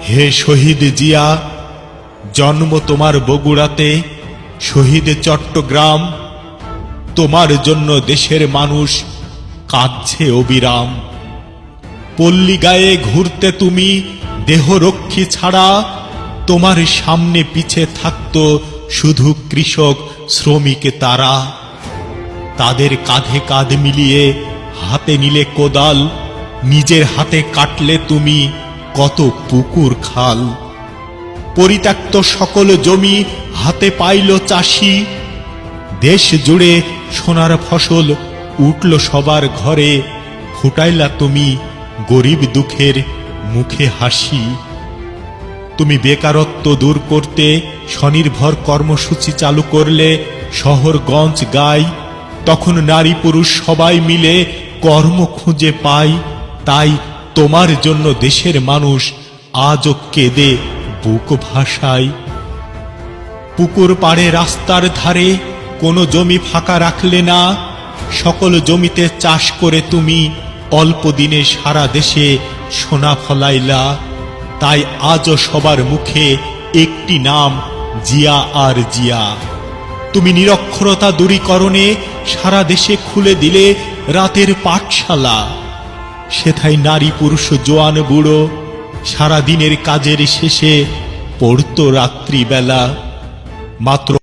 হে শহীদ জিয়া, জন্ম তোমার বগুড়াতে, শহীদ চট্টগ্রাম। তোমার জন্য দেশের মানুষ কাঁদছে অবিরাম। পল্লী গায়ে ঘুরতে তুমি দেহরক্ষী ছাড়া, তোমার সামনে পিছে থাকত শুধু কৃষক শ্রমিক তারা। তাদের কাঁধে কাঁধ মিলিয়ে হাতে নিলে কোদাল, নিজের হাতে কাটলে তুমি কত পুকুর খাল। পরিত্যক্ত সকল জমি হাতে পাইল চাষি, দেশ জুড়ে সোনার ফসল উঠল সবার ঘরে। ফুটাইলা তুমি গরিব দুঃখের মুখে হাসি। তুমি বেকারত্ব দূর করতে স্বনির্ভর কর্মসূচি চালু করলে শহরগঞ্জ গাই। তখন নারী পুরুষ সবাই মিলে কর্ম খুঁজে পায়। তাই তোমার জন্য দেশের মানুষ আজও কেঁদে বুক ভাসায়। পুকুর পাড়ে রাস্তার ধারে কোনো জমি ফাঁকা রাখলে না, সকল জমিতে চাষ করে তুমি অল্প দিনে সারা দেশে সোনা ফলাইলা। তাই আজও সবার মুখে একটি নাম, জিয়া আর জিয়া। তুমি নিরক্ষরতা দূরীকরণে সারা দেশে খুলে দিলে রাতের পাঠশালা। সেথায় নারী পুরুষ জোয়ান বুড়ো সারা দিনের কাজের শেষে পড়তো রাত্রিবেলা। মাত্র